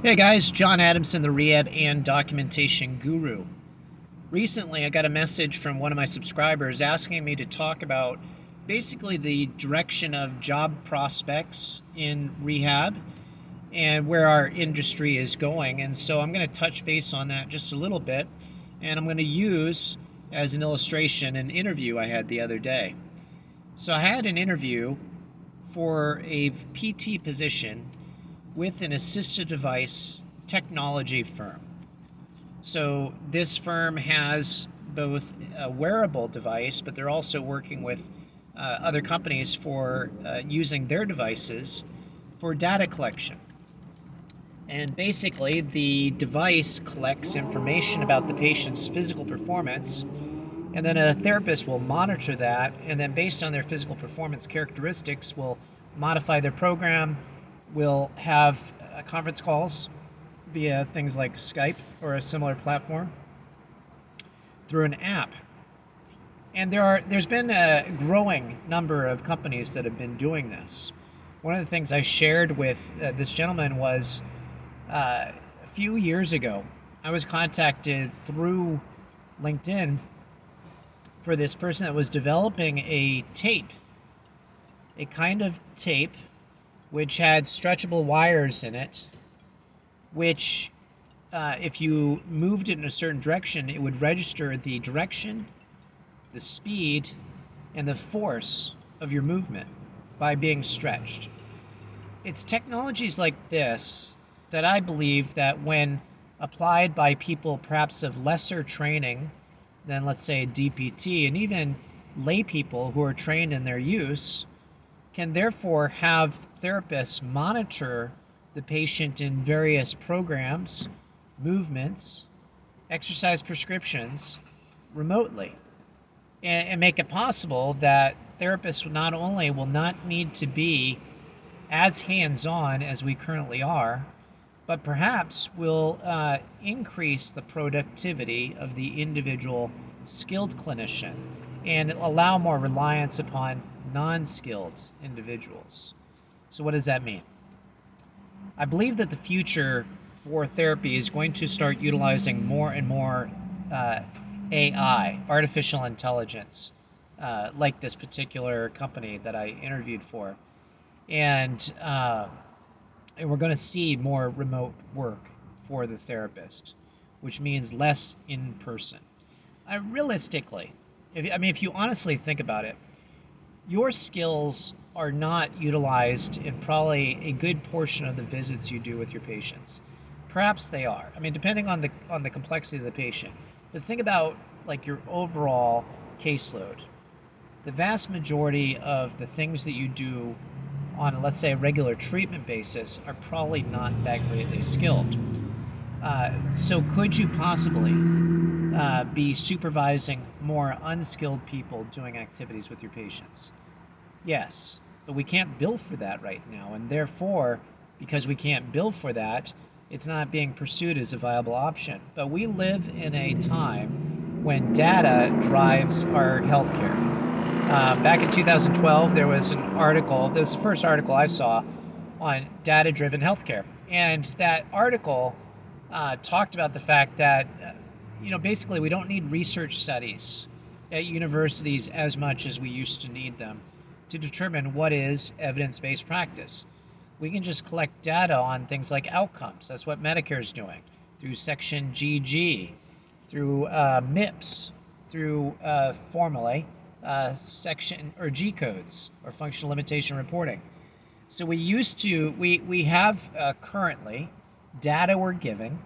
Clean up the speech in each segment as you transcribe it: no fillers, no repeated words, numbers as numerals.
Hey guys, John Adamson, the Rehab and Documentation Guru. Recently, I got a message from one of my subscribers asking me to talk about basically the direction of job prospects in rehab and where our industry is going. And so I'm going to touch base on that just a little bit. And I'm going to use as an illustration an interview I had the other day. So I had an interview for a PT position with an assisted device technology firm. So this firm has both a wearable device, but they're also working with other companies for using their devices for data collection. And basically, the device collects information about the patient's physical performance, and then a therapist will monitor that, and then based on their physical performance characteristics, will modify their program, will have conference calls via things like Skype or a similar platform through an app. And there's been a growing number of companies that have been doing this. One of the things I shared with this gentleman was a few years ago, I was contacted through LinkedIn for this person that was developing a tape, a kind of tape which had stretchable wires in it, which if you moved it in a certain direction, it would register the direction, the speed, and the force of your movement by being stretched. It's technologies like this that I believe that when applied by people perhaps of lesser training than, let's say, DPT, and even lay people who are trained in their use, can therefore have therapists monitor the patient in various programs, movements, exercise prescriptions remotely, and make it possible that therapists not only will not need to be as hands-on as we currently are, but perhaps will increase the productivity of the individual skilled clinician and allow more reliance upon non-skilled individuals. So what does that mean? I believe that the future for therapy is going to start utilizing more and more AI, artificial intelligence, like this particular company that I interviewed for. And and we're going to see more remote work for the therapist, which means less in person. Realistically, if you honestly think about it, your skills are not utilized in probably a good portion of the visits you do with your patients. Perhaps they are. I mean, depending on the complexity of the patient. But think about like your overall caseload. The vast majority of the things that you do on, let's say, a regular treatment basis are probably not that greatly skilled. So could you possibly be supervising more unskilled people doing activities with your patients? Yes, but we can't bill for that right now, and therefore, because we can't bill for that, it's not being pursued as a viable option. But we live in a time when data drives our healthcare. Back in 2012, there was an article, this was the first article I saw on data driven healthcare. And that article talked about the fact that, basically we don't need research studies at universities as much as we used to need them to determine what is evidence based practice. We can just collect data on things like outcomes. That's what Medicare is doing through Section GG, through MIPS, through formulae, section or G codes or functional limitation reporting. So we have currently data we're given,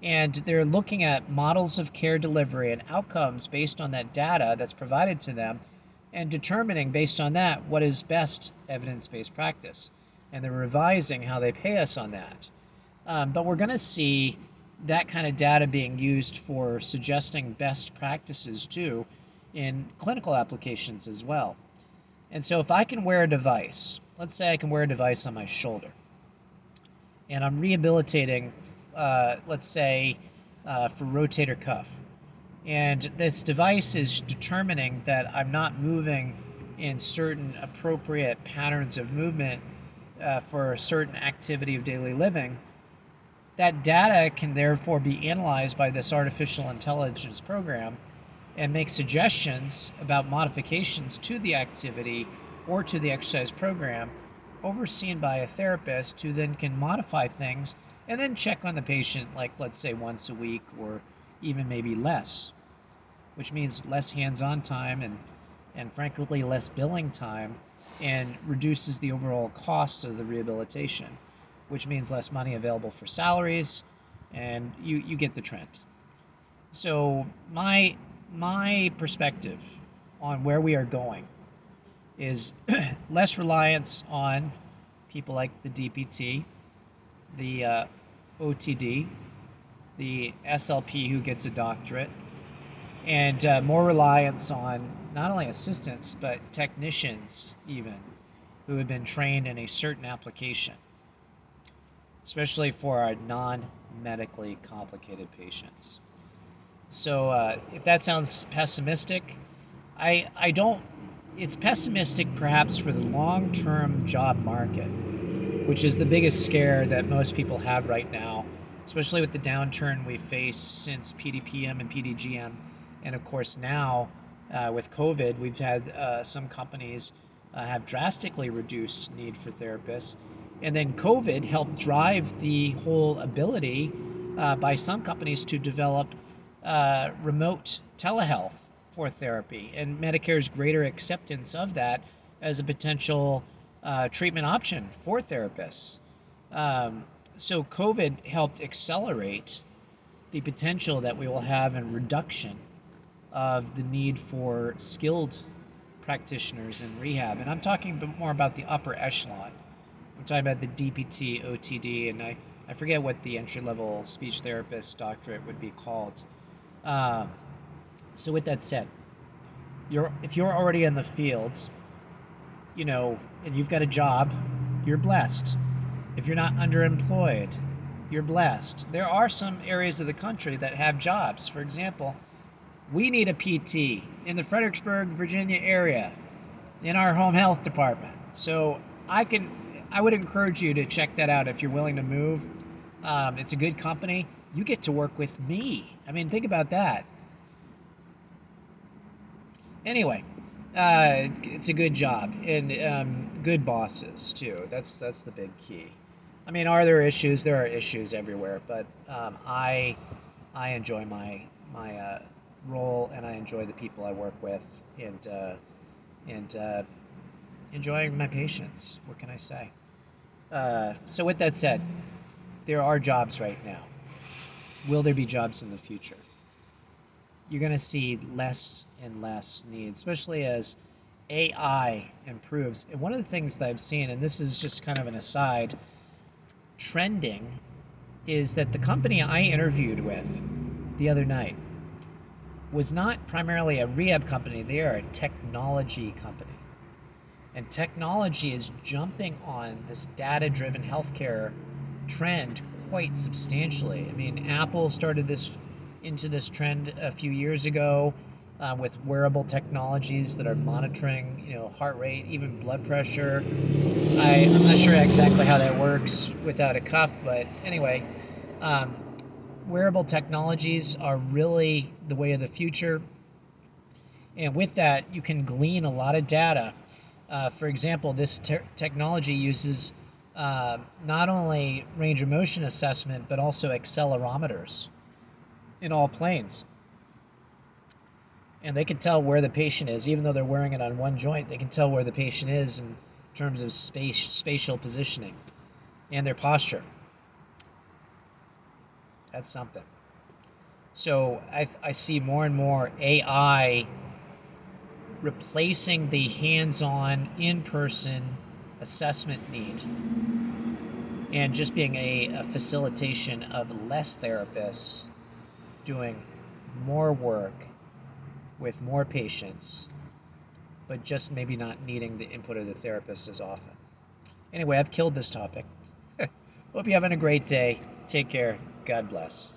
and they're looking at models of care delivery and outcomes based on that data that's provided to them, and determining based on that what is best evidence-based practice. And they're revising how they pay us on that. But we're going to see that kind of data being used for suggesting best practices too in clinical applications as well. And so if I can wear a device, let's say I can wear a device on my shoulder, and I'm rehabilitating, let's say, for rotator cuff, and this device is determining that I'm not moving in certain appropriate patterns of movement for a certain activity of daily living, That data can therefore be analyzed by this artificial intelligence program and make suggestions about modifications to the activity or to the exercise program, overseen by a therapist who then can modify things and then check on the patient, like let's say once a week or even maybe less, which means less hands-on time and frankly less billing time, and reduces the overall cost of the rehabilitation, which means less money available for salaries, and you get the trend. So my perspective on where we are going is less reliance on people like the DPT, the OTD, the SLP who gets a doctorate, and more reliance on not only assistants but technicians even who have been trained in a certain application, especially for our non-medically complicated patients. So if that sounds pessimistic, I don't. It's pessimistic perhaps for the long-term job market, which is the biggest scare that most people have right now, especially with the downturn we faced since PDPM and PDGM. And of course, now with COVID, we've had some companies have drastically reduced need for therapists. And then COVID helped drive the whole ability by some companies to develop remote telehealth for therapy, and Medicare's greater acceptance of that as a potential treatment option for therapists. So COVID helped accelerate the potential that we will have in reduction of the need for skilled practitioners in rehab. And I'm talking more about the upper echelon. I'm talking about the DPT, OTD, and I forget what the entry-level speech therapist doctorate would be called. So with that said, if you're already in the fields, and you've got a job, you're blessed. If you're not underemployed, you're blessed. There are some areas of the country that have jobs. For example, we need a PT in the Fredericksburg, Virginia area in our home health department. So I would encourage you to check that out if you're willing to move. It's a good company. You get to work with me. I mean, think about that. Anyway, it's a good job and good bosses too. That's the big key. I mean, are there issues? There are issues everywhere, but I enjoy my role, and I enjoy the people I work with, and enjoying my patients. What can I say? So with that said, there are jobs right now. Will there be jobs in the future? You're going to see less and less need, especially as AI improves. And one of the things that I've seen, and this is just kind of an aside, trending, is that the company I interviewed with the other night was not primarily a rehab company. They are a technology company. And technology is jumping on this data-driven healthcare trend quite substantially. I mean, Apple started into this trend a few years ago with wearable technologies that are monitoring, heart rate, even blood pressure. I'm not sure exactly how that works without a cuff, but anyway, wearable technologies are really the way of the future. And with that, you can glean a lot of data. For example, this technology uses not only range of motion assessment, but also accelerometers in all planes. And they can tell where the patient is, even though they're wearing it on one joint. They can tell where the patient is in terms of spatial positioning and their posture. That's something. So I see more and more AI replacing the hands-on, in-person assessment need, and just being a facilitation of less therapists doing more work with more patients, but just maybe not needing the input of the therapist as often. Anyway, I've killed this topic. Hope you're having a great day. Take care. God bless.